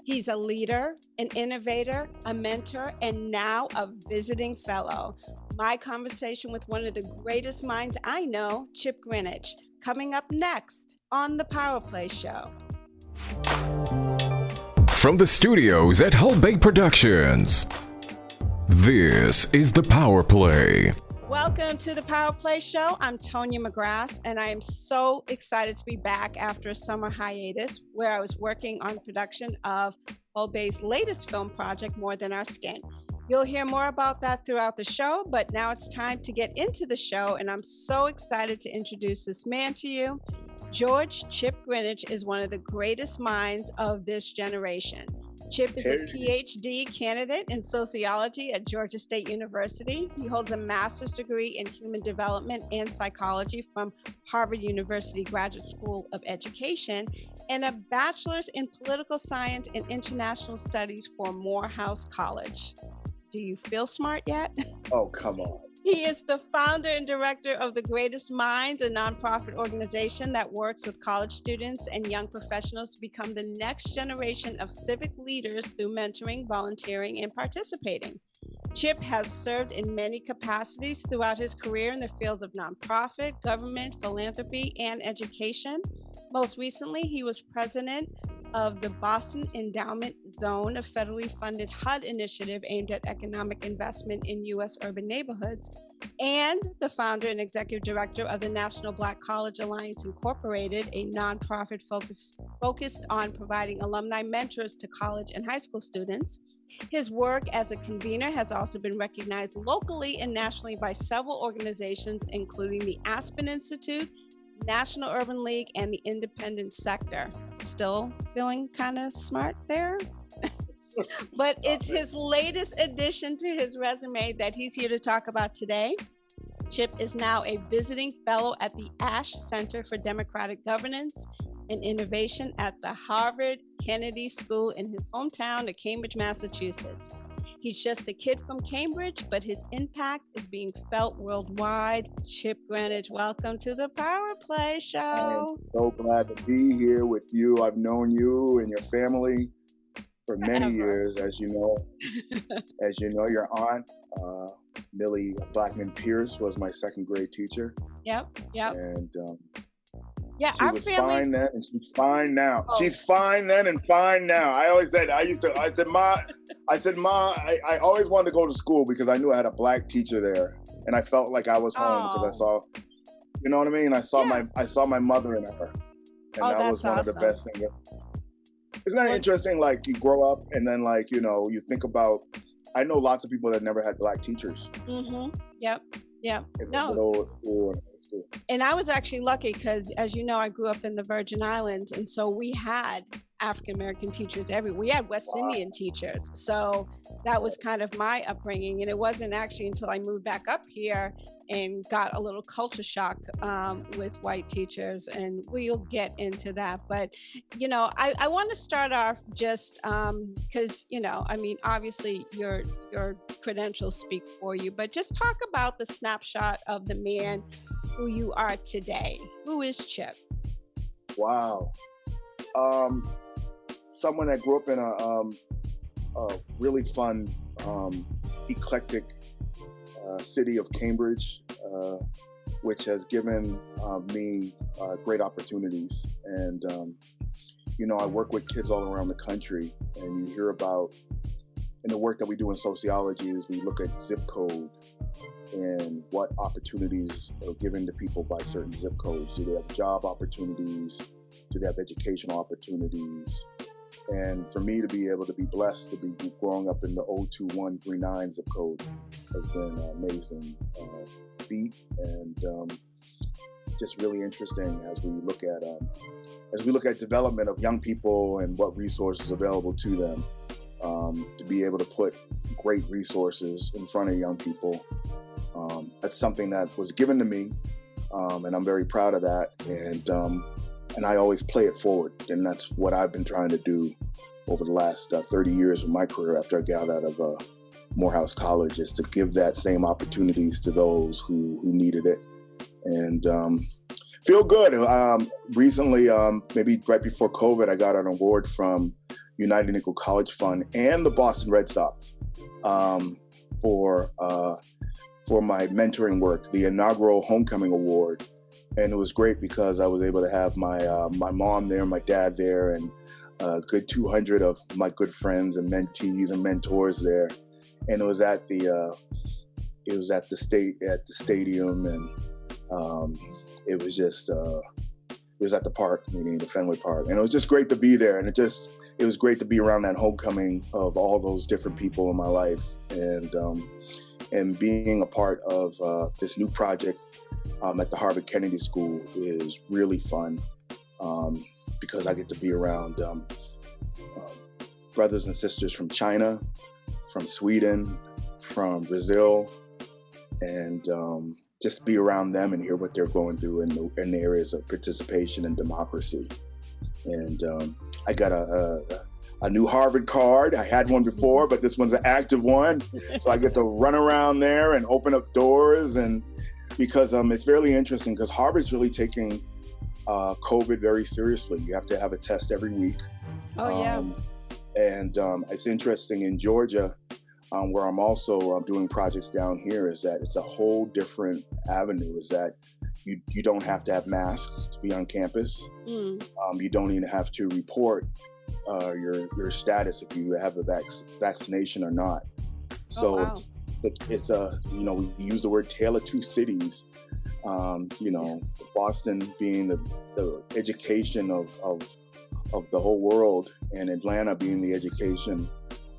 He's a leader, an innovator, a mentor, and now a visiting fellow. My conversation with one of the greatest minds I know, Chip Greenidge, coming up next on the PowerPLAY Show. From the studios at Hull Bay Productions, this is the PowerPLAY. Welcome to the PowerPLAY Show. I'm Tonya McGrath, and I am so excited to be back after a summer hiatus where I was working on production of Hull Bay's latest film project, More Than Our Skin. You'll hear more about that throughout the show, but now it's time to get into the show, and I'm so excited to introduce this man to you. George Chip Greenidge is one of the greatest minds of this generation. Chip is a Ph.D. candidate in sociology at Georgia State University. He holds a master's degree in human development and psychology from Harvard University Graduate School of Education and a bachelor's in political science and international studies from Morehouse College. Do you feel smart yet? Oh, come on. He is the founder and director of The Greatest Minds, a nonprofit organization that works with college students and young professionals to become the next generation of civic leaders through mentoring, volunteering, and participating. Chip has served in many capacities throughout his career in the fields of nonprofit, government, philanthropy, and education. Most recently, he was president of the Boston Endowment Zone, a federally funded HUD initiative aimed at economic investment in U.S. urban neighborhoods, and the founder and executive director of the National Black College Alliance Incorporated, a nonprofit focused on providing alumni mentors to college and high school students. His work as a convener has also been recognized locally and nationally by several organizations, including the Aspen Institute, National Urban League, and the independent sector. Still feeling kind of smart there? But it's his latest addition to his resume that he's here to talk about today. Chip is now a visiting fellow at the Ash Center for Democratic Governance and Innovation at the Harvard Kennedy School in his hometown of Cambridge, Massachusetts. He's just a kid from Cambridge, but his impact is being felt worldwide. Chip Greenidge, welcome to the PowerPLAY Show. I am so glad to be here with you. I've known you and your family for many years, as you know. Your aunt, Millie Blackman Pierce, was my second grade teacher. Yep. And yeah, she was fine then, and she's fine now. Oh. She's fine then and fine now. I said, Ma, I always wanted to go to school because I knew I had a black teacher there, and I felt like I was home because I saw, you know what I mean? I saw my mother in her, and that was one of the best things. Isn't that interesting? Like, you grow up and then, like, you know, you think about, I know lots of people that never had black teachers. Mm-hmm. Yep. In the middle of school. And I was actually lucky because, as you know, I grew up in the Virgin Islands, and so we had African-American teachers everywhere. We had West Indian teachers. So that was kind of my upbringing. And it wasn't actually until I moved back up here and got a little culture shock with white teachers, and we'll get into that. But, you know, I want to start off just because, you know, I mean, obviously your credentials speak for you, but just talk about the snapshot of the man who you are today. Who is Chip? Wow. Someone that grew up in a really fun, eclectic city of Cambridge, which has given me great opportunities. And, you know, I work with kids all around the country, and you hear about, in the work that we do in sociology, is we look at zip code and what opportunities are given to people by certain zip codes. Do they have job opportunities? Do they have educational opportunities? And for me to be able to be blessed to be growing up in the 02139 zip code has been an amazing feat, and just really interesting as we look at development of young people and what resources available to them, to be able to put great resources in front of young people. That's something that was given to me, and I'm very proud of that. And I always play it forward, and that's what I've been trying to do over the last 30 years of my career after I got out of Morehouse College, is to give that same opportunities to those who needed it. And feel good. Recently, maybe right before COVID, I got an award from United Nickel College Fund and the Boston Red Sox for my mentoring work, the inaugural homecoming award. And it was great because I was able to have my mom there, my dad there, and a good 200 of my good friends and mentees and mentors there. And it was at the stadium, and it was at the park, meaning the Fenway Park, and it was just great to be there. And it was great to be around that homecoming of all those different people in my life, and being a part of this new project at the Harvard Kennedy School is really fun because I get to be around brothers and sisters from China, from Sweden, from Brazil, and just be around them and hear what they're going through in the areas of participation and democracy. And I got a new Harvard card. I had one before, but this one's an active one. So I get to run around there and open up doors, and because it's fairly interesting because Harvard's really taking COVID very seriously. You have to have a test every week. Oh, yeah. And it's interesting in Georgia, where I'm also doing projects down here, is that it's a whole different avenue, is that you don't have to have masks to be on campus. You don't even have to report your status if you have a vaccination or not. So wow. it's we use the word tale of two cities. Boston being the education of the whole world, and Atlanta being the education,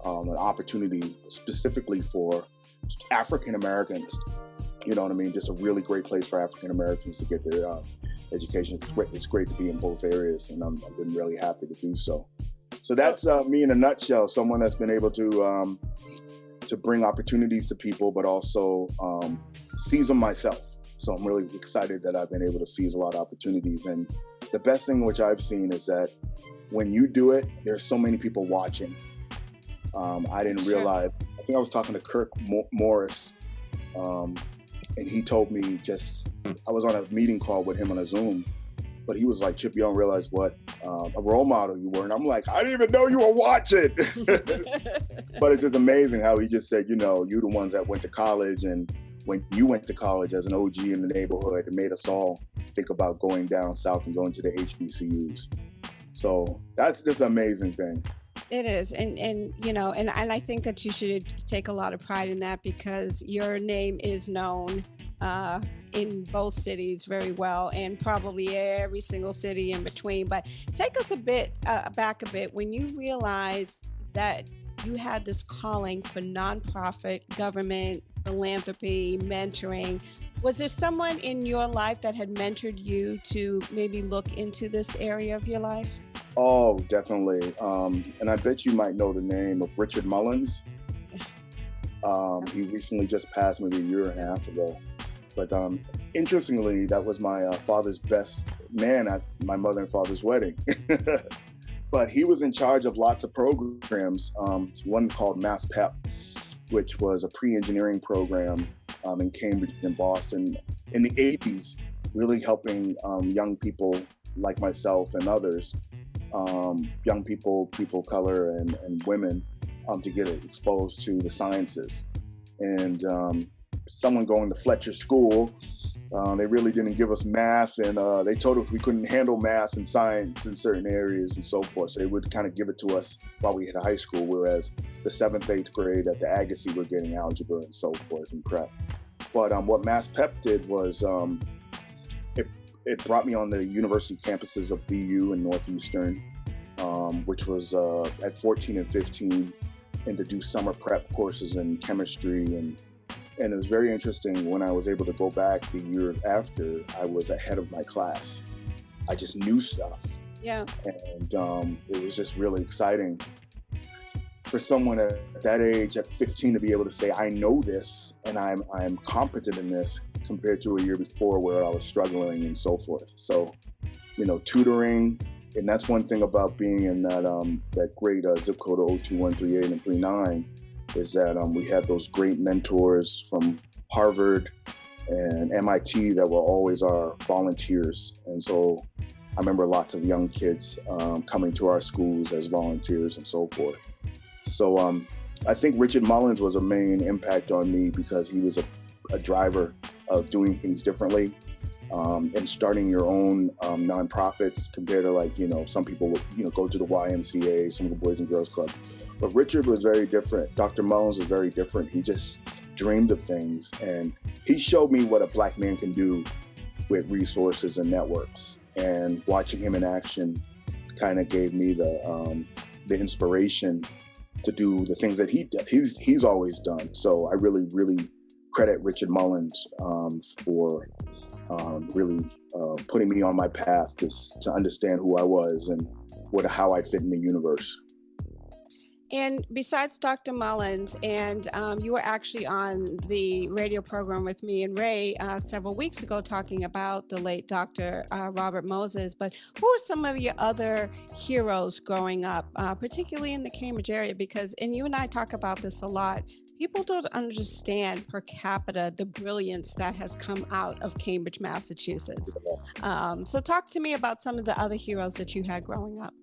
an opportunity specifically for African Americans. You know what I mean? Just a really great place for African Americans to get their education. It's great to be in both areas, and I've been really happy to do so. So that's me in a nutshell. Someone that's been able to bring opportunities to people, but also seize them myself. So I'm really excited that I've been able to seize a lot of opportunities. And the best thing which I've seen is that when you do it, there's so many people watching. I didn't realize, I think I was talking to Kirk Morris, and he told me I was on a meeting call with him on a Zoom, but he was like, Chip, you don't realize what a role model you were. And I'm like, I didn't even know you were watching. But it's just amazing how he just said, you're the ones that went to college, and when you went to college as an OG in the neighborhood, it made us all think about going down south and going to the HBCUs. So that's just an amazing thing. It is. And I think that you should take a lot of pride in that, because your name is known in both cities very well, and probably every single city in between. But take us back a bit when you realized that you had this calling for nonprofit, government, philanthropy, mentoring. Was there someone in your life that had mentored you to maybe look into this area of your life? Oh, definitely. And I bet you might know the name of Richard Mullins. He recently just passed maybe a year and a half ago. But interestingly, that was my father's best man at my mother and father's wedding. But he was in charge of lots of programs, one called Mass Pep, which was a pre-engineering program in Cambridge and Boston in the 80s, really helping young people like myself and others, young people of color and women, to get exposed to the sciences. And someone going to Fletcher School, they really didn't give us math, and they told us we couldn't handle math and science in certain areas and so forth. So they would kind of give it to us while we hit high school, whereas the 7th, 8th grade at the Agassiz were getting algebra and so forth and prep. But what Mass Pep did was it brought me on the university campuses of BU and Northeastern, which was at 14 and 15, and to do summer prep courses in chemistry. And it was very interesting when I was able to go back the year after. I was ahead of my class. I just knew stuff. Yeah. And it was just really exciting for someone at that age, at 15, to be able to say, I know this and I'm competent in this, compared to a year before where I was struggling and so forth. So, tutoring, and that's one thing about being in that great zip code of 02138 and 39, is that we had those great mentors from Harvard and MIT that were always our volunteers. And so I remember lots of young kids coming to our schools as volunteers and so forth. So I think Richard Mullins was a main impact on me because he was a driver of doing things differently and starting your own nonprofits compared to, like, some people would, go to the YMCA, some of the Boys and Girls Club. But Richard was very different. Dr. Mullins was very different. He just dreamed of things, and he showed me what a Black man can do with resources and networks. And watching him in action kind of gave me the inspiration to do the things that he's always done. So I really, really credit Richard Mullins for really putting me on my path to understand who I was and how I fit in the universe. And besides Dr. Mullins, and you were actually on the radio program with me and Ray several weeks ago talking about the late Dr. Robert Moses, but who are some of your other heroes growing up, particularly in the Cambridge area? Because, and you and I talk about this a lot, people don't understand per capita the brilliance that has come out of Cambridge, Massachusetts. So talk to me about some of the other heroes that you had growing up.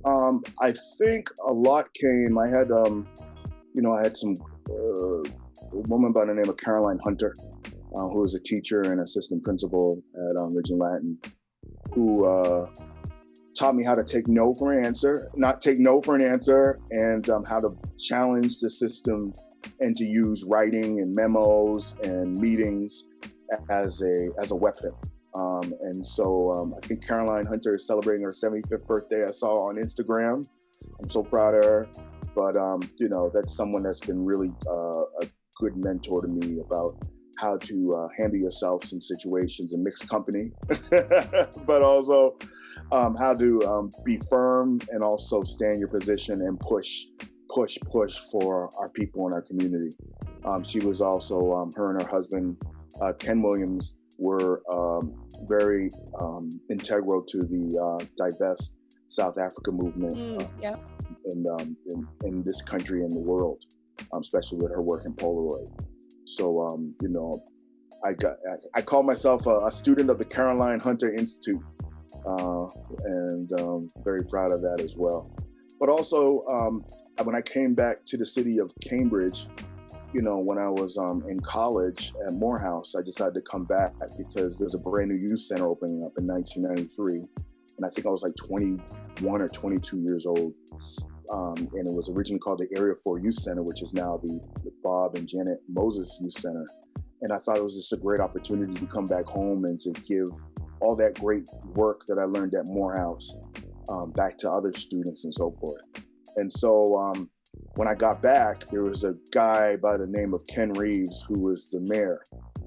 I think a lot came. I had, I had some a woman by the name of Caroline Hunter, who was a teacher and assistant principal at Ridge and Latin, who taught me how to take no for an answer, not take no for an answer, and how to challenge the system and to use writing and memos and meetings as a weapon. And so I think Caroline Hunter is celebrating her 75th birthday. I saw on Instagram. I'm so proud of her. But, that's someone that's been really a good mentor to me about how to handle yourself in situations in mixed company, but also how to be firm and also stand your position and push for our people in our community. She was also, her and her husband, Ken Williams, were very integral to the Divest South Africa movement in this country and the world, especially with her work in Polaroid. So, I call myself a student of the Caroline Hunter Institute, and very proud of that as well. But also, when I came back to the city of Cambridge, when I was in college at Morehouse, I decided to come back because there's a brand new youth center opening up in 1993. And I think I was like 21 or 22 years old. And it was originally called the Area 4 Youth Center, which is now the Bob and Janet Moses Youth Center. And I thought it was just a great opportunity to come back home and to give all that great work that I learned at Morehouse back to other students and so forth. And so when I got back, there was a guy by the name of Ken Reeves, who was the mayor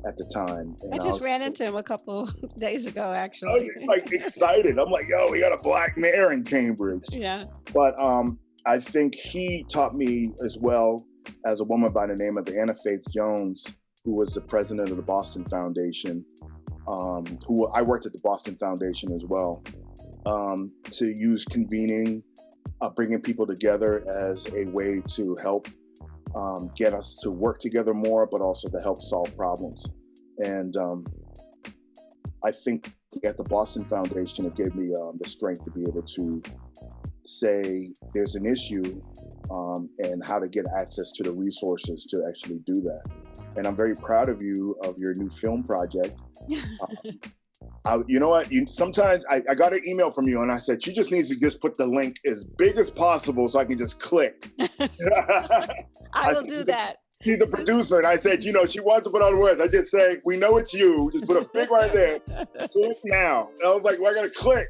at the time. And I just ran into him a couple days ago, actually. I was like excited. I'm like, yo, we got a Black mayor in Cambridge. Yeah. But I think he taught me as well as a woman by the name of Anna Faith Jones, who was the president of the Boston Foundation, who I worked at the Boston Foundation as well, to use convening, bringing people together as a way to help get us to work together more, but also to help solve problems. And I think at the Boston Foundation, it gave me the strength to be able to say there's an issue and how to get access to the resources to actually do that. And I'm very proud of you, of your new film project. You know what? Sometimes I got an email from you and I said, she just needs to just put the link as big as possible so I can just click. I will do that. She's a producer. And I said, she wants to put all the words. I just say, we know it's you. Just put a big right there. Click now. And I was like, well, I got to click.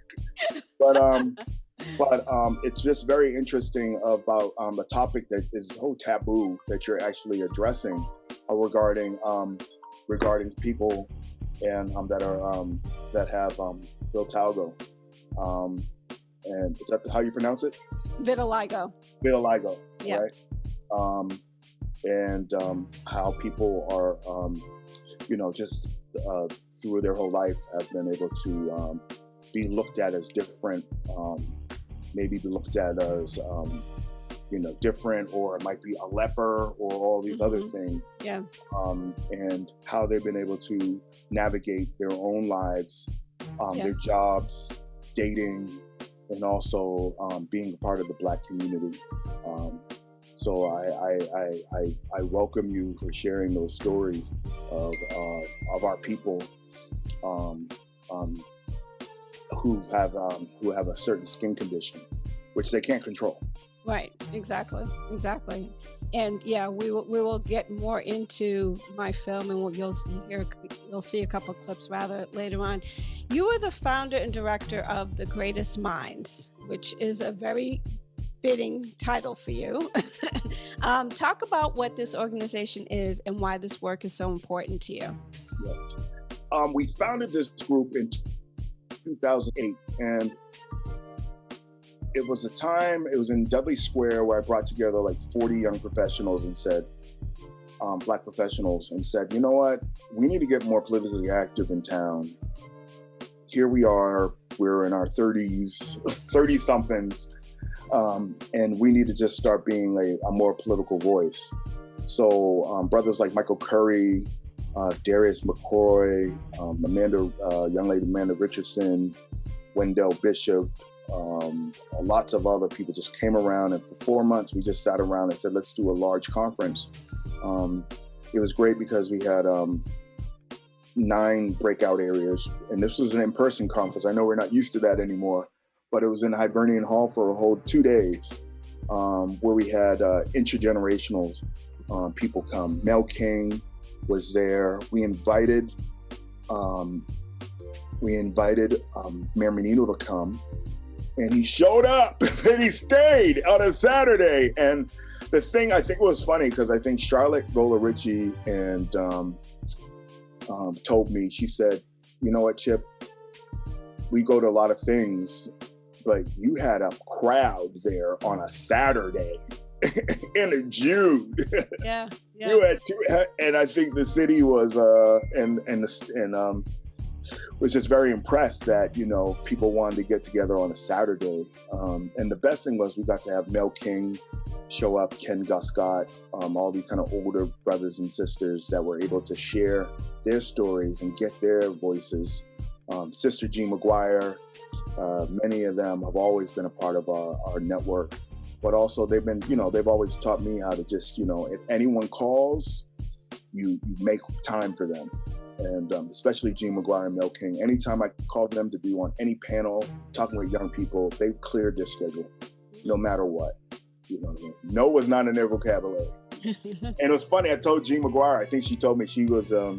But it's just very interesting about the topic that is so taboo that you're actually addressing regarding people and that have Vitiligo, and is that how you pronounce it? Vitiligo. Vitiligo, yeah. Right? And how people are, just through their whole life have been able to be looked at as different, maybe be looked at as different, or it might be a leper or all these other things. Yeah. And how they've been able to navigate their own lives their jobs, dating, and also being a part of the Black community. So I welcome you for sharing those stories of our people who have a certain skin condition, which they can't control. Right. Exactly. And yeah, we will get more into my film, and you'll see a couple clips rather later on. You are the founder and director of The Greatest Minds, which is a very fitting title for you. Talk about what this organization is and why this work is so important to you. Yes. We founded this group in 2008, and it was in Dudley Square where I brought together like 40 young professionals and said, Black professionals, and said, you know what, we need to get more politically active in town. Here we are, we're in our 30s, 30-somethings, and we need to just start being a more political voice. So brothers like Michael Curry, Darius McCoy, young lady Amanda Richardson, Wendell Bishop, lots of other people just came around, and for 4 months we just sat around and said, let's do a large conference. It was great because we had 9 breakout areas, and this was an in-person conference. I know we're not used to that anymore, but it was in Hibernian Hall for a whole 2 days, where we had intergenerational people come. Mel King was there. We invited Mayor Menino to come, and he showed up and he stayed on a Saturday. And the thing I think was funny, because I think Charlotte Gola-Ritchie and told me, she said, you know what, Chip, we go to a lot of things, but you had a crowd there on a Saturday in a June. Yeah. You had and I think the city was was just very impressed that, you know, people wanted to get together on a Saturday. And the best thing was we got to have Mel King show up, Ken Guscott, all these kind of older brothers and sisters that were able to share their stories and get their voices. Sister Jean McGuire, many of them have always been a part of our network, but also they've always taught me how to just, you know, if anyone calls, you make time for them. And especially Jean McGuire and Mel King, anytime I called them to be on any panel talking with young people, they've cleared their schedule, no matter what. You know what I mean? No was not in their vocabulary. And it was funny, I told Jean McGuire, I think she told me she was, I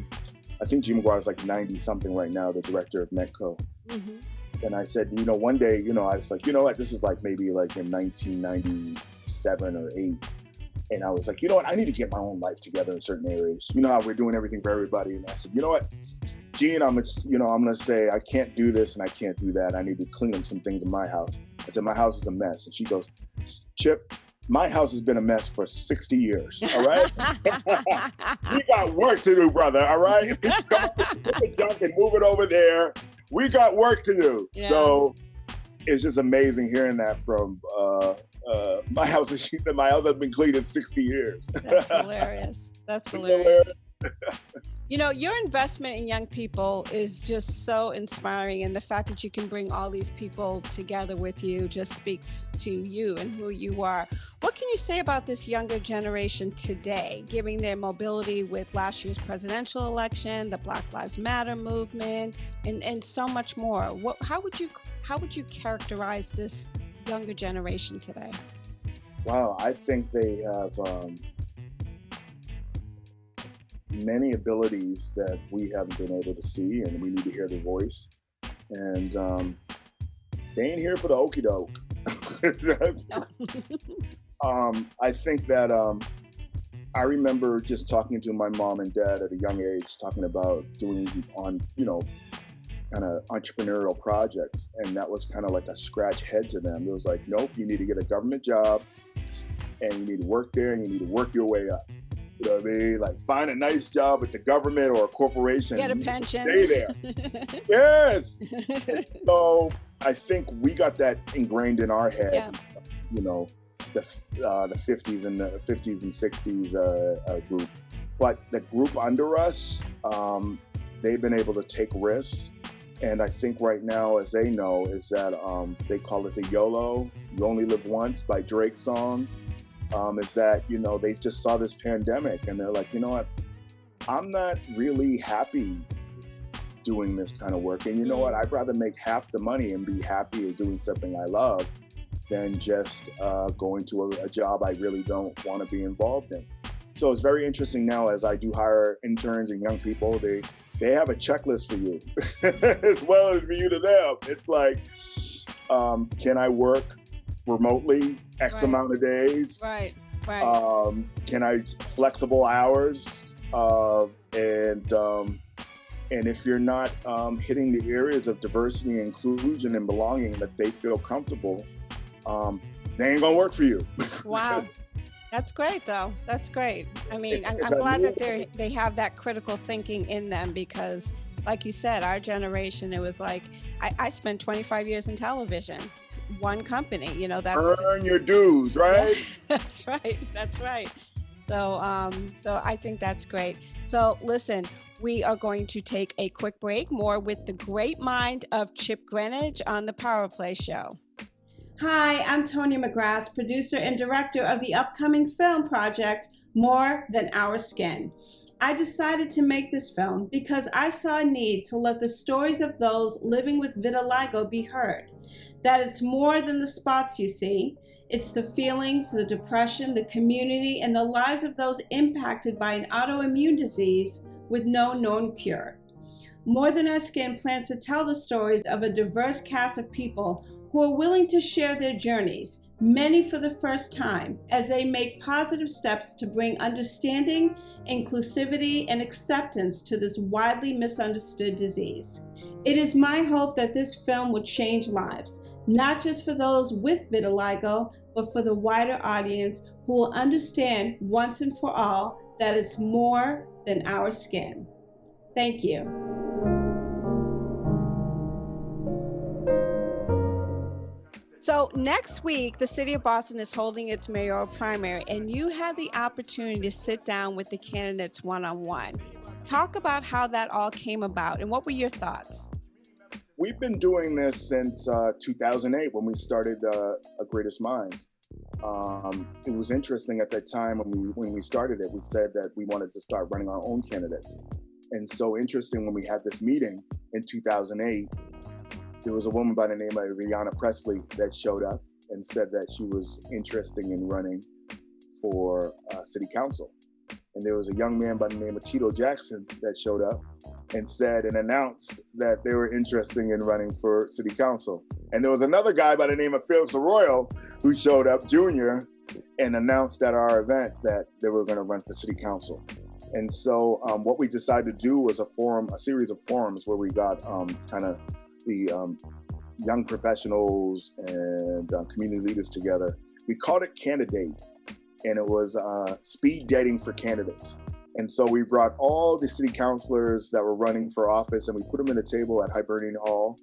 think Jean McGuire is like 90 something right now, the director of Metco. Mm-hmm. And I said, you know, one day, you know, I was like, you know what, this is like maybe like in 1997 or 8. And I was like, you know what, I need to get my own life together in certain areas. You know how we're doing everything for everybody. And I said, you know what, Jean, I'm going to say, I can't do this and I can't do that. I need to clean up some things in my house. I said, my house is a mess. And she goes, Chip, my house has been a mess for 60 years, all right? We got work to do, brother, all right? You come up with the junk and move it over there. We got work to do. Yeah. So it's just amazing hearing that from my house. She said, my house has been cleaned in 60 years. That's hilarious. That's hilarious. You know, your investment in young people is just so inspiring, and the fact that you can bring all these people together with you just speaks to you and who you are. What can you say about this younger generation today, given their mobility with last year's presidential election, the Black Lives Matter movement, and so much more? How would you characterize this younger generation today? Wow, I think they have many abilities that we haven't been able to see, and we need to hear their voice. And they ain't here for the okey doke. I think that I remember just talking to my mom and dad at a young age, talking about doing kind of entrepreneurial projects, and that was kind of like a scratch head to them. It was like, nope, you need to get a government job, and you need to work there, and you need to work your way up. You know what I mean? Like, find a nice job with the government or a corporation. Get a pension. Stay there. Yes. So I think we got that ingrained in our head. Yeah. You know, the 50s and 60s group. But the group under us, they've been able to take risks And I think right now, as they know, is that they call it the YOLO, You Only Live Once by Drake song, is that, they just saw this pandemic and they're like, you know what, I'm not really happy doing this kind of work. And you know what, I'd rather make half the money and be happy at doing something I love than just going to a job I really don't want to be involved in. So it's very interesting now as I do hire interns and young people, they have a checklist for you as well as for you to them. It's like, can I work remotely X amount of days? Right. Can I flexible hours? And if you're not hitting the areas of diversity, inclusion, and belonging that they feel comfortable, they ain't gonna work for you. Wow. That's great, though. That's great. I mean, I'm glad that they have that critical thinking in them because, like you said, our generation, it was like, I spent 25 years in television, one company, that's... Earn your dues, right? That's right. So I think that's great. So listen, we are going to take a quick break, more with the great mind of Chip Greenidge on the PowerPLAY Show. Hi, I'm Tonya McGrath, producer and director of the upcoming film project, More Than Our Skin. I decided to make this film because I saw a need to let the stories of those living with vitiligo be heard. That it's more than the spots you see. It's the feelings, the depression, the community, and the lives of those impacted by an autoimmune disease with no known cure. More Than Our Skin plans to tell the stories of a diverse cast of people who are willing to share their journeys, many for the first time, as they make positive steps to bring understanding, inclusivity, and acceptance to this widely misunderstood disease. It is my hope that this film will change lives, not just for those with vitiligo, but for the wider audience who will understand once and for all that it's more than our skin. Thank you. So next week, the city of Boston is holding its mayoral primary, and you had the opportunity to sit down with the candidates one-on-one. Talk about how that all came about, and what were your thoughts? We've been doing this since 2008 when we started Greatest Minds. It was interesting at that time when we started it, we said that we wanted to start running our own candidates. And so interesting, when we had this meeting in 2008, there was a woman by the name of Rihanna Presley that showed up and said that she was interested in running for city council. And there was a young man by the name of Tito Jackson that showed up and said and announced that they were interested in running for city council. And there was another guy by the name of Felix Arroyo who showed up, Jr., and announced at our event that they were going to run for city council. And so what we decided to do was a series of forums where we got kind of the young professionals and community leaders together. We called it Candidate, and it was speed dating for candidates. And so we brought all the city councilors that were running for office and we put them in a table at Hibernian Hall,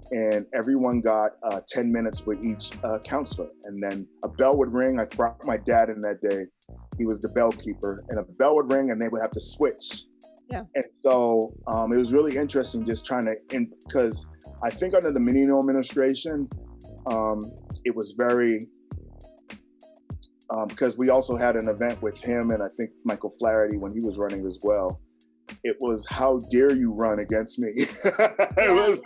and everyone got 10 minutes with each councilor. And then a bell would ring. I brought my dad in that day. He was the bell keeper, and a bell would ring and they would have to switch. Yeah. And so it was really interesting just trying to, because I think under the Menino administration, it was very, because we also had an event with him and I think Michael Flaherty when he was running as well. It was, how dare you run against me? It was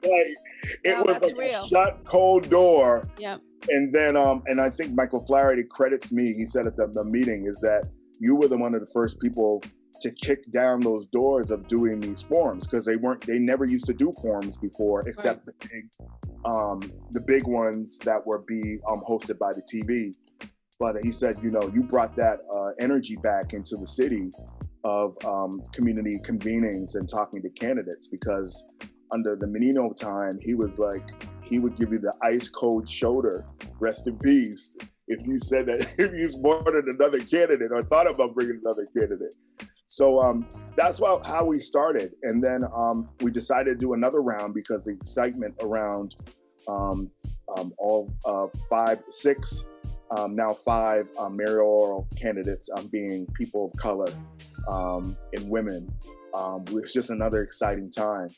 like real. A shut cold door. Yeah. And then, and I think Michael Flaherty credits me. He said at the meeting is that you were one of the first people to kick down those doors of doing these forums, because they never used to do forums before, except the big ones that were hosted by the TV. But he said, you brought that energy back into the city of community convenings and talking to candidates, because under the Menino time, he would give you the ice cold shoulder, rest in peace, if you said that, if you supported another candidate or thought about bringing another candidate. So that's how we started. And then we decided to do another round because the excitement around all six mayoral candidates being people of color and women. It was just another exciting time.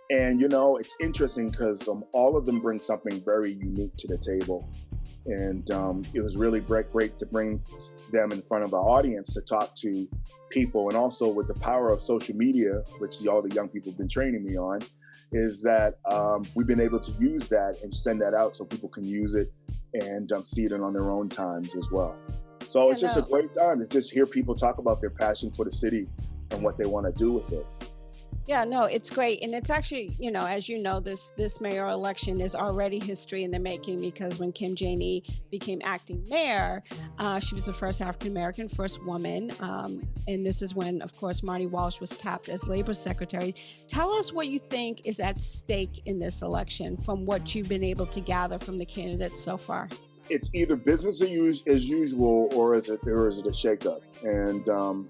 And, it's interesting because all of them bring something very unique to the table. And it was really great to bring them in front of our audience to talk to people. And also with the power of social media, which all the young people have been training me on, is that we've been able to use that and send that out so people can use it and see it on their own times as well. So it's just a great time to just hear people talk about their passion for the city and what they want to do with it. Yeah, no, it's great. And it's actually, as you know, this mayoral election is already history in the making, because when Kim Janey became acting mayor, she was the first African-American, first woman. And this is when, of course, Marty Walsh was tapped as labor secretary. Tell us what you think is at stake in this election from what you've been able to gather from the candidates so far. It's either business as usual, or is it a shakeup? And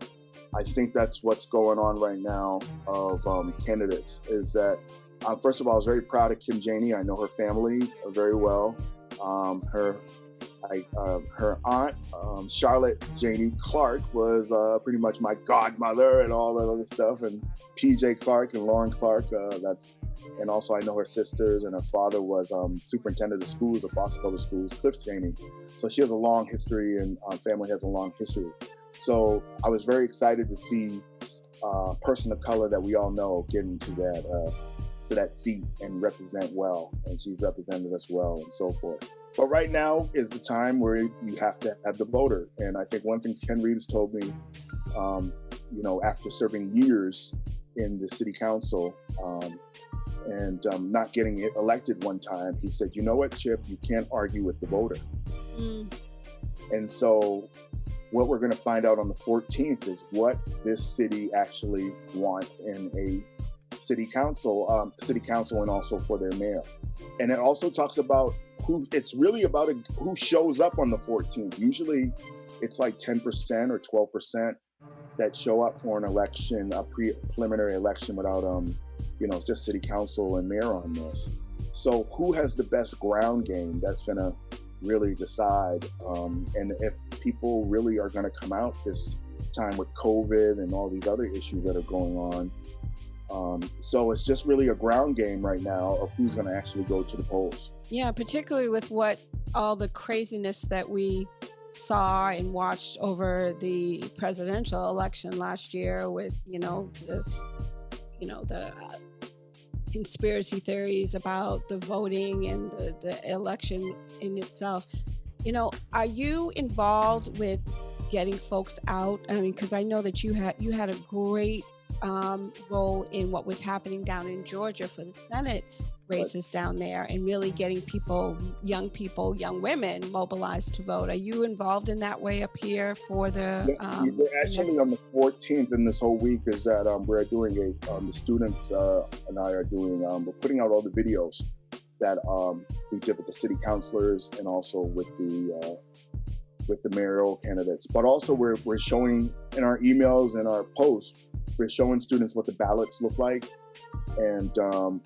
I think that's what's going on right now of candidates, is that, first of all, I was very proud of Kim Janey. I know her family very well. Her aunt, Charlotte Janey Clark, was pretty much my godmother and all that other stuff. And PJ Clark and Lauren Clark, and also I know her sisters, and her father was superintendent of schools of Boston Public Schools, Cliff Janey. So she has a long history, and family has a long history. So I was very excited to see a person of color that we all know get into that seat and represent well, and she's represented us well and so forth. But right now is the time where you have to have the voter. And I think one thing Ken Reeves told me, after serving years in the city council and not getting elected one time, he said, "You know what, Chip, you can't argue with the voter." And so what we're going to find out on the 14th is what this city actually wants in a city council and also for their mayor. And it also talks about it's really about who shows up on the 14th. Usually it's like 10% or 12% that show up for an election, a preliminary election without, just city council and mayor on this. So who has the best ground game? That's going to really decide. And if people really are going to come out this time with COVID and all these other issues that are going on. So it's just really a ground game right now of who's going to actually go to the polls. Yeah, particularly with all the craziness that we saw and watched over the presidential election last year with, the conspiracy theories about the voting and the election in itself. Are you involved with getting folks out? I mean, because I know that you had a great role in what was happening down in Georgia for the Senate races down there, and really getting young women mobilized to vote. Are you involved in that way up here for the? We're actually on the 14th, and this whole week is that we're doing the students and I are doing. We're putting out all the videos that we did with the city councilors and also with the mayoral candidates. But also we're showing in our emails and our posts, we're showing students what the ballots look like, and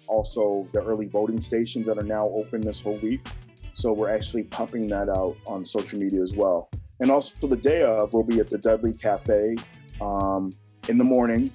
also the early voting stations that are now open this whole week. So we're actually pumping that out on social media as well. And also the day of, we'll be at the Dudley Cafe in the morning,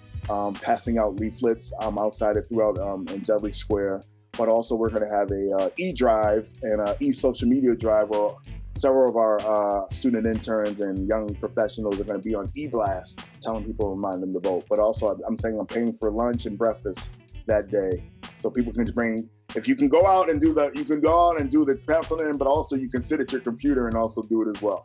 passing out leaflets outside throughout in Dudley Square. But also we're going to have a e-drive and a e-social media drive where several of our student interns and young professionals are going to be on e-blast, telling people, remind them to vote. But also I'm saying I'm paying for lunch and breakfast that day. So people can bring, if you can go out and do the pamphlet, but also you can sit at your computer and also do it as well.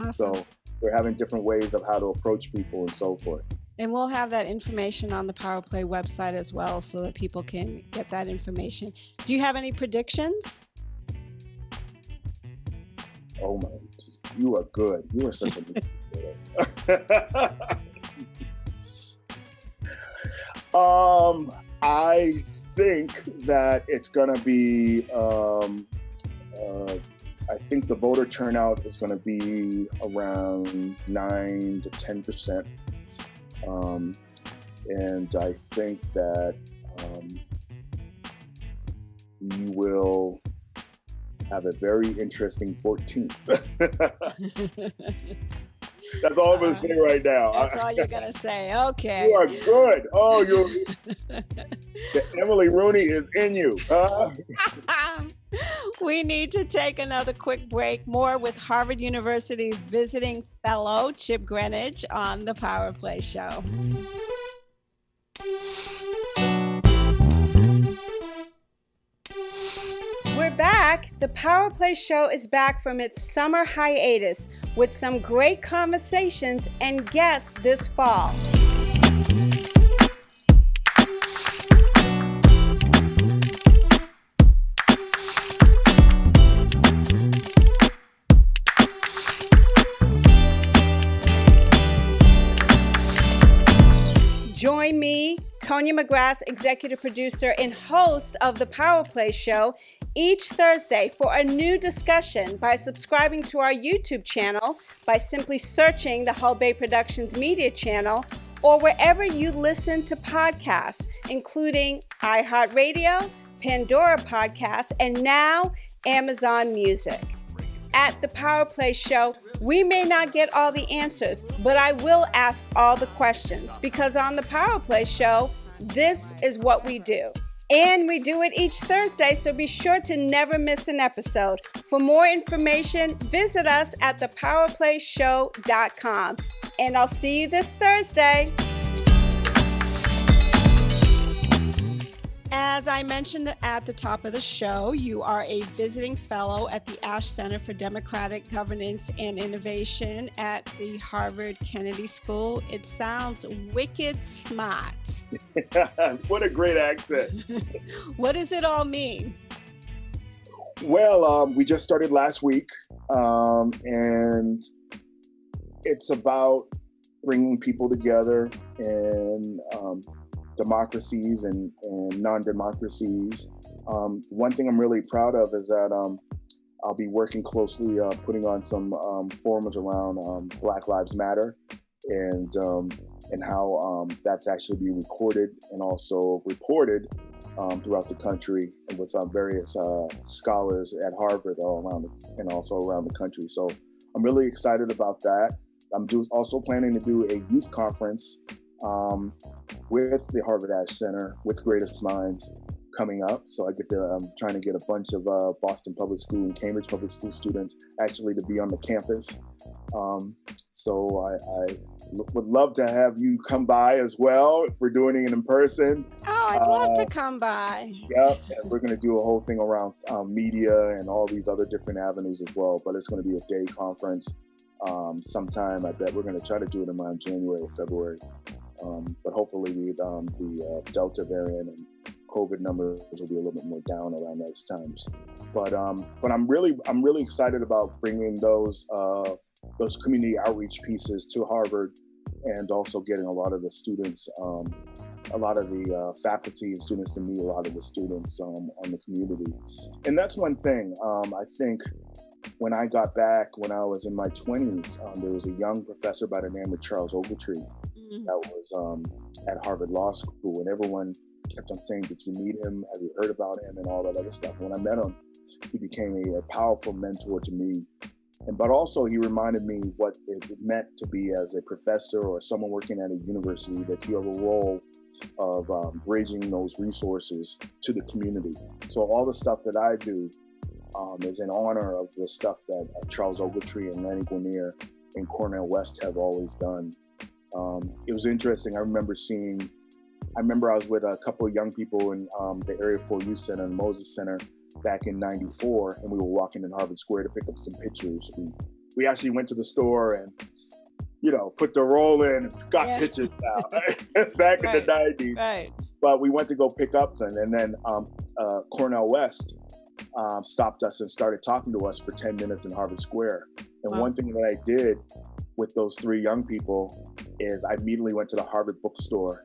Awesome. So we're having different ways of how to approach people and so forth. And we'll have that information on the PowerPLAY website as well, so that people can get that information. Do you have any predictions? Oh my, you are good. You are such a good I think that it's gonna be I think the voter turnout is gonna be around 9 to 10%. And I think that we will have a very interesting 14th. That's all I'm going to say right now. That's all you're going to say. Okay. You are good. Oh, you're... The Emily Rooney is in you. We need to take another quick break. More with Harvard University's visiting fellow, Chip Greenidge, on the PowerPLAY Show. We're back. The PowerPLAY Show is back from its summer hiatus with some great conversations and guests this fall. Join me, Tonya McGrath, executive producer and host of the PowerPLAY Show, each Thursday for a new discussion by subscribing to our YouTube channel, by simply searching the Hull Bay Productions Media channel, or wherever you listen to podcasts, including iHeartRadio, Pandora Podcasts, and now Amazon Music. At the PowerPLAY Show, we may not get all the answers, but I will ask all the questions, because on the PowerPLAY Show, this is what we do. And we do it each Thursday, so be sure to never miss an episode. For more information, visit us at thepowerplayshow.com. And I'll see you this Thursday. As I mentioned at the top of the show, you are a visiting fellow at the Ash Center for Democratic Governance and Innovation at the Harvard Kennedy School. It sounds wicked smart. What a great accent. What does it all mean? Well, we just started last week, and it's about bringing people together and democracies and non-democracies. One thing I'm really proud of is that I'll be working closely putting on some forums around Black Lives Matter and how that's actually being recorded and also reported throughout the country and with various scholars at Harvard all around and also around the country. So I'm really excited about that. I'm also planning to do a youth conference with the Harvard Ash Center with Greatest Minds coming up. So I'm trying to get a bunch of Boston Public School and Cambridge Public School students actually to be on the campus. So I would love to have you come by as well if we're doing it in person. Oh, I'd love to come by. Yep, and we're going to do a whole thing around media and all these other different avenues as well. But it's going to be a day conference sometime. I bet we're going to try to do it around January or February. But hopefully the Delta variant and COVID numbers will be a little bit more down around those times. But I'm really excited about bringing those community outreach pieces to Harvard, and also getting a lot of the students, a lot of the faculty and students to meet a lot of the students on the community. And that's one thing. I think when I got back, when I was in my 20s, there was a young professor by the name of Charles Ogletree that was at Harvard Law School, and everyone kept on saying, "Did you meet him? Have you heard about him?" and all that other stuff. And when I met him, he became a powerful mentor to me. But also he reminded me what it meant to be as a professor or someone working at a university, that you have a role of bridging those resources to the community. So all the stuff that I do is in honor of the stuff that Charles Ogletree and Lenny Guinier and Cornell West have always done. It was interesting. I remember I was with a couple of young people in the Area 4 Youth Center and Moses Center back in '94, and we were walking in Harvard Square to pick up some pictures. We actually went to the store and, put the roll in and got pictures out back in the '90s. Right. But we went to go pick up some, and then Cornell West stopped us and started talking to us for 10 minutes in Harvard Square. And one thing that I did with those three young people is I immediately went to the Harvard bookstore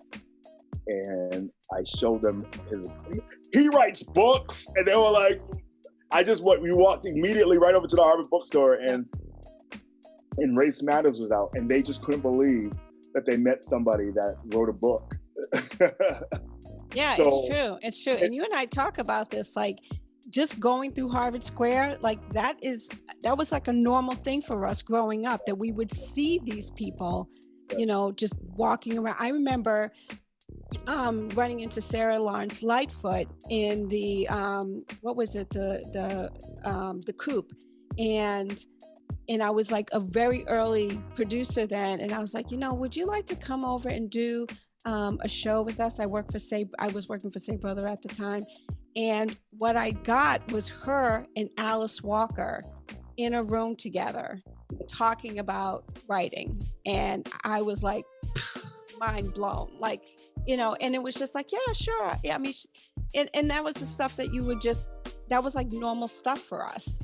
and I showed them he writes books. And they were like, we walked immediately right over to the Harvard bookstore, and Race Matters was out, and they just couldn't believe that they met somebody that wrote a book. Yeah, so, it's true. And you and I talk about this, like, just going through Harvard Square, like that was like a normal thing for us growing up, that we would see these people, just walking around. I remember running into Sarah Lawrence Lightfoot in the what was it, the Coop, and I was like a very early producer then, and I was like, would you like to come over and do a show with us? I was working for Say Brother at the time, and what I got was her and Alice Walker in a room together talking about writing, and I was like mind blown, like, and it was just like, yeah, sure, yeah, I mean, and that was the stuff that that was like normal stuff for us.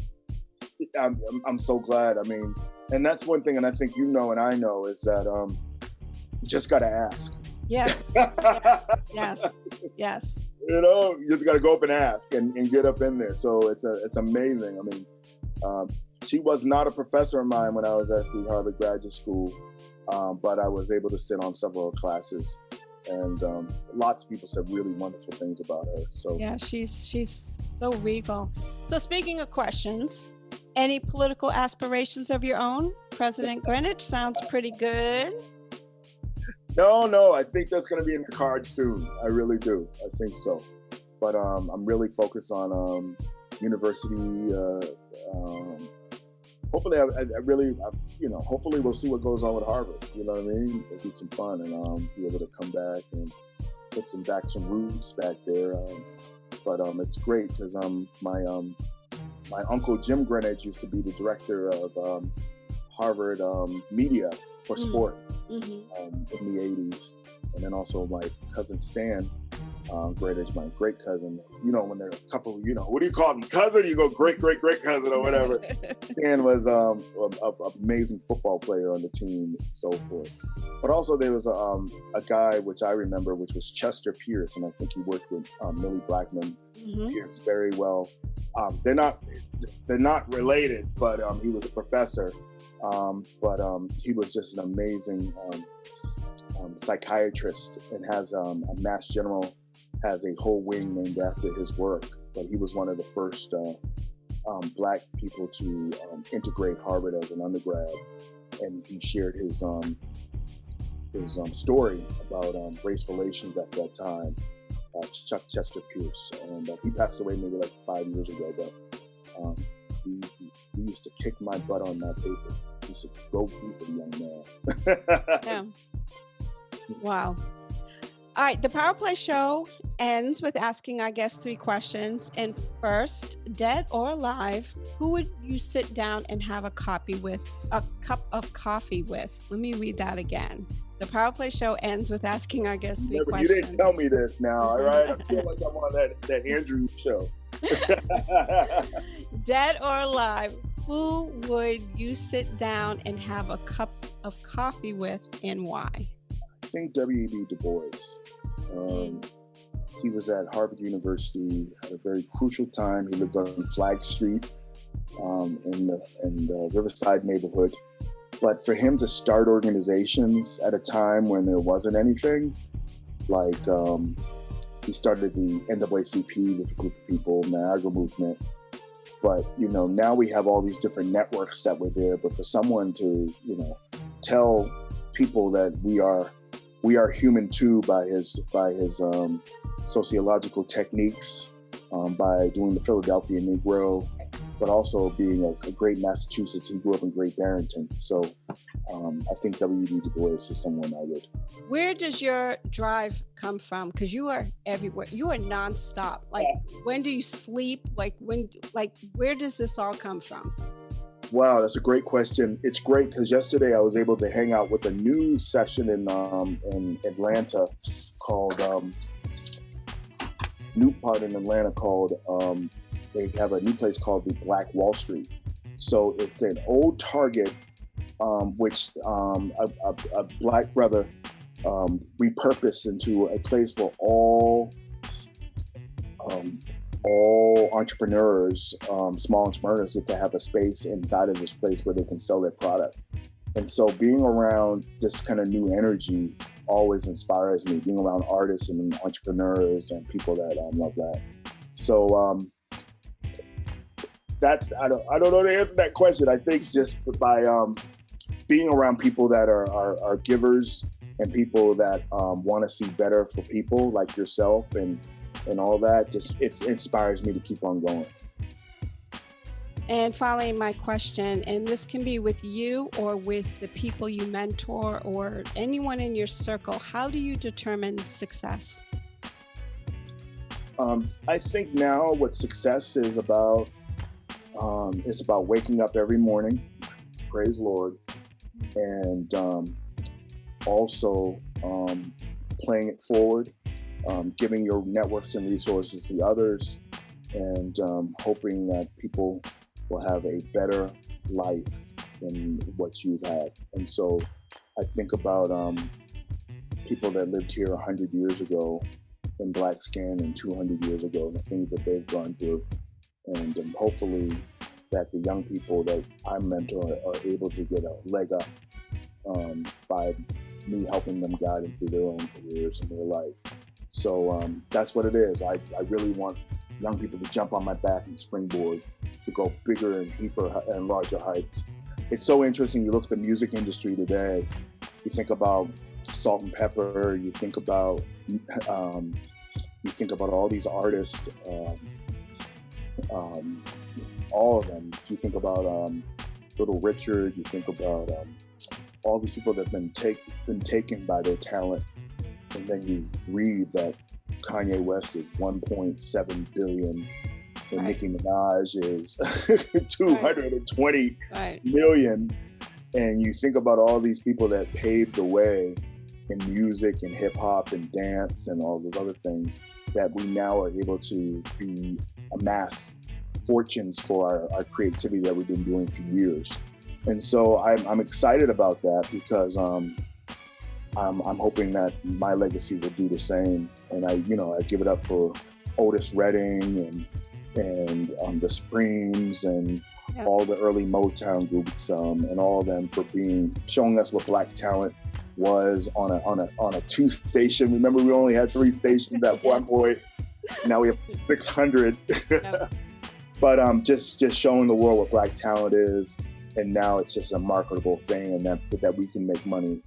I'm so glad. I mean, and that's one thing, and I think and I know, is that you just got to ask. Yes. Yes. You just got to go up and ask and get up in there. So it's amazing. I mean, she was not a professor of mine when I was at the Harvard Graduate School, but I was able to sit on several classes, and lots of people said really wonderful things about her. So yeah, she's so regal. So speaking of questions, any political aspirations of your own? President Greenidge sounds pretty good. No, I think that's going to be in the cards soon. I really do. I think so. But I'm really focused on university. Hopefully, hopefully we'll see what goes on with Harvard. You know what I mean? It'll be some fun, and be able to come back and put some roots back there. But it's great because my uncle Jim Greenidge used to be the director of Harvard media for sports in the 80s. And then also my cousin Stan Greenidge, my great cousin. When they're a couple, what do you call them? Cousin? You go great cousin or whatever. Stan was an amazing football player on the team and so forth. But also there was a guy which I remember, which was Chester Pierce, and I think he worked with Millie Blackman Pierce very well. They're not related, but he was a professor. But he was just an amazing psychiatrist, and has Mass General has a whole wing named after his work. But he was one of the first Black people to integrate Harvard as an undergrad, and he shared his story about race relations at that time. Chuck Chester Pierce, and he passed away maybe like 5 years ago. But he used to kick my butt on that paper. He used to go deep, young man. Yeah. Wow. All right, the PowerPLAY show ends with asking our guests 3 questions. And first, dead or alive, who would you sit down and have a cup of coffee with? Let me read that again. The PowerPLAY show ends with asking our guests 3 questions. You didn't tell me this now, all right? I feel like I'm on that Andrew show. Dead or alive, who would you sit down and have a cup of coffee with, and why? I think W.E.B. Du Bois. He was at Harvard University at a very crucial time. He lived on Flag Street in the Riverside neighborhood. But for him to start organizations at a time when there wasn't anything, like he started the NAACP with a group of people, Niagara Movement. But, now we have all these different networks that were there. But for someone to, tell people that we are human too by his sociological techniques, by doing the Philadelphia Negro, but also being a great Massachusetts. He grew up in Great Barrington. So I think W.E.B. Du Bois is someone I would. Where does your drive come from? Because you are everywhere. You are nonstop. Like, when do you sleep? Where does this all come from? Wow, that's a great question. It's great because yesterday I was able to hang out with a new session in Atlanta called they have a new place called the Black Wall Street. So it's an old Target, which a Black brother repurposed into a place for all entrepreneurs, small entrepreneurs, get to have a space inside of this place where they can sell their product. And so being around this kind of new energy always inspires me, being around artists and entrepreneurs and people that love that. So I don't know the answer to that question. I think just by being around people that are givers and people that want to see better for people like yourself and all that. Just it inspires me to keep on going. And finally, my question, and this can be with you or with the people you mentor or anyone in your circle, how do you determine success? I think now what success is about waking up every morning, praise Lord, and also playing it forward, giving your networks and resources to others, and hoping that people will have a better life than what you've had. And so I think about people that lived here 100 years ago in black skin and 200 years ago, and the things that they've gone through. And hopefully that the young people that I mentor are able to get a leg up by me helping them guide them through their own careers and their life. So that's what it is. I really want young people to jump on my back and springboard to go bigger and deeper and larger heights. It's so interesting. You look at the music industry today, you think about Salt and Pepper, you think about all these artists, all of them. You think about Little Richard, you think about all these people that have been taken by their talent. And then you read that Kanye West is 1.7 billion and right. Nicki Minaj is 220 million. And you think about all these people that paved the way in music and hip hop and dance and all those other things that we now are able to amass fortunes for our creativity that we've been doing for years. And so I'm excited about that because I'm hoping that my legacy will do the same. And I give it up for Otis Redding and the Supremes and all the early Motown groups and all of them for showing us what black talent was on a 2-station. Remember, we only had 3 stations at one point. Now we have 600. But just showing the world what black talent is, and now it's just a marketable thing, and that we can make money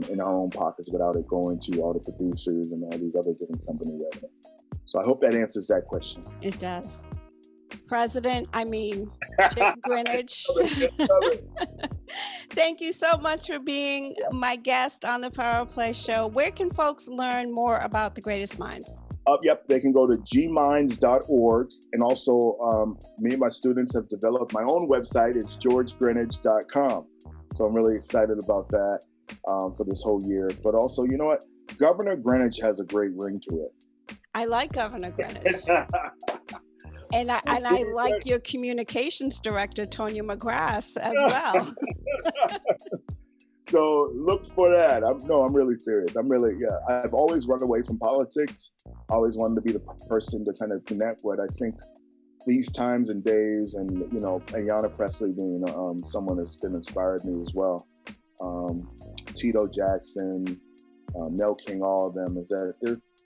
in our own pockets without it going to all the producers and all these other different company revenue. So I hope that answers that question. It does. Chip Greenidge. Thank you so much for being my guest on the PowerPLAY Show. Where can folks learn more about the Greatest Minds? Yep, they can go to gminds.org. And also, me and my students have developed my own website. It's georgegreenidge.com. So I'm really excited about that for this whole year. But also, you know what? Governor Greenidge has a great ring to it. I like Governor Greenidge. And I like your communications director, Tonya McGrath, as well. So look for that. I'm really serious. I've always run away from politics. I always wanted to be the person to kind of connect with. I think these times and days, and Ayanna Pressley being someone that's been inspired me as well. Tito Jackson, Mel King, all of them, is that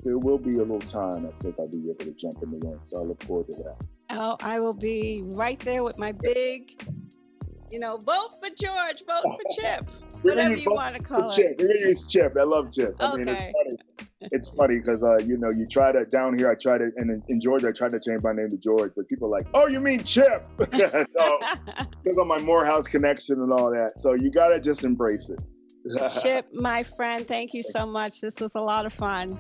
there will be a little time I think I'll be able to jump in the ring. So I look forward to that. Oh, I will be right there with my big, vote for George, vote for Chip, whatever you want to call it. We're going to use Chip. I love Chip. I mean, it's funny because, you try to, down here, and in Georgia, I tried to change my name to George, but people are like, oh, you mean Chip? Because of my Morehouse connection and all that. So you got to just embrace it. Chip, my friend, thank you so much. This was a lot of fun.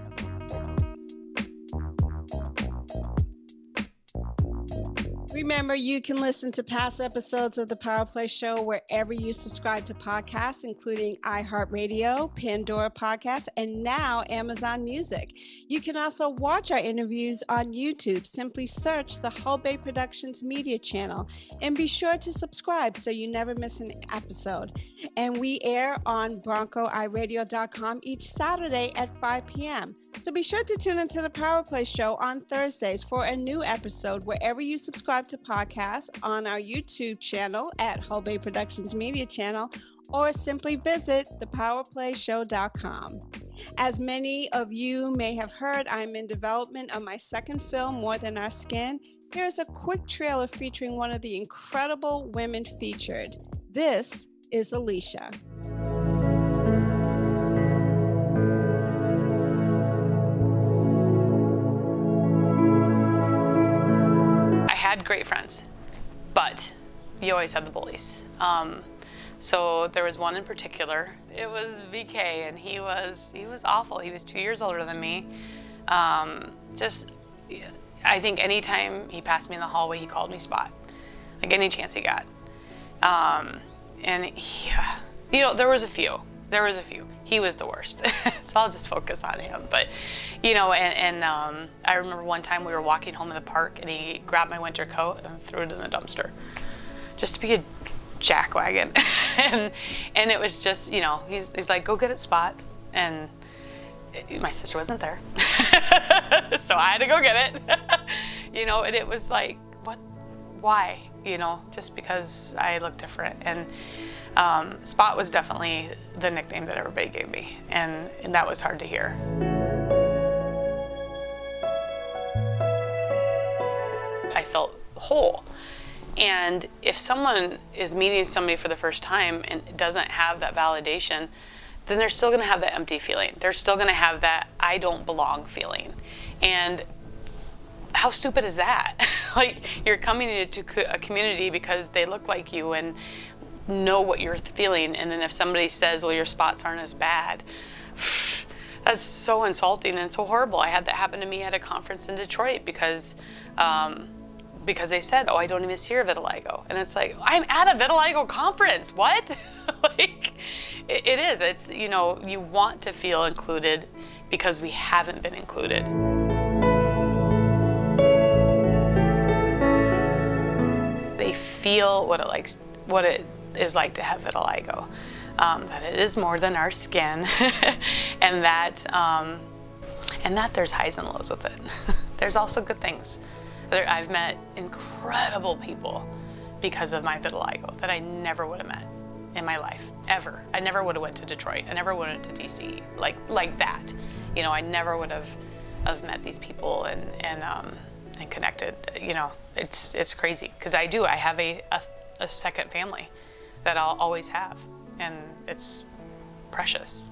Remember, you can listen to past episodes of the PowerPLAY Show wherever you subscribe to podcasts, including iHeartRadio, Pandora Podcasts, and now Amazon Music. You can also watch our interviews on YouTube. Simply search the Hull Bay Productions Media channel and be sure to subscribe so you never miss an episode. And we air on BroncoiRadio.com each Saturday at 5 p.m. So be sure to tune into the PowerPLAY Show on Thursdays for a new episode wherever you subscribe to podcasts, on our YouTube channel at Hull Bay Productions Media channel, or simply visit thepowerplayshow.com. As many of you may have heard, I'm in development of my second film, More Than Our Skin. Here's a quick trailer featuring one of the incredible women featured. This is Alicia. great friends, but you always had the bullies. So there was one in particular. It was VK, and he was awful. He was 2 years older than me. I think anytime he passed me in the hallway, he called me Spot, like any chance he got. And he, there was a few. He was the worst. So I'll just focus on him. But, I remember one time we were walking home in the park, and he grabbed my winter coat and threw it in the dumpster, just to be a jackwagon. and it was just, he's like, go get it, Spot. And my sister wasn't there. So I had to go get it. And it was like, what, why? Just because I look different. And Spot was definitely the nickname that everybody gave me, and that was hard to hear. I felt whole. And if someone is meeting somebody for the first time and doesn't have that validation, then they're still going to have that empty feeling. They're still going to have that I don't belong feeling. And how stupid is that? Like, you're coming into a community because they look like you and know what you're feeling, and then if somebody says, well, your spots aren't as bad, that's so insulting and so horrible. I had that happen to me at a conference in Detroit because they said, I don't even see your vitiligo. And it's like, I'm at a vitiligo conference, what? Like, it is, it's, you want to feel included because we haven't been included. They feel what it is like to have vitiligo, that it is more than our skin, and that there's highs and lows with it. There's also good things. I've met incredible people because of my vitiligo that I never would have met in my life, ever. I never would have went to Detroit. I never went to DC like that. I never would have met these people and connected. It's crazy because I have a second family that I'll always have, and it's precious.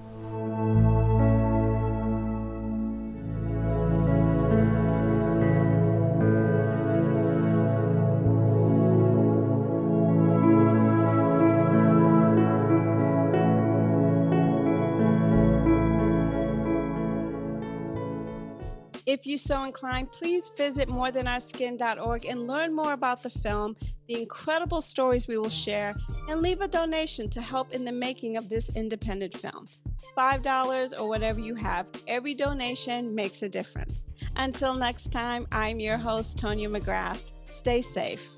If you're so inclined, please visit morethanourskin.org and learn more about the film, the incredible stories we will share, and leave a donation to help in the making of this independent film. $5 or whatever you have, every donation makes a difference. Until next time, I'm your host, Tonya McGrath. Stay safe.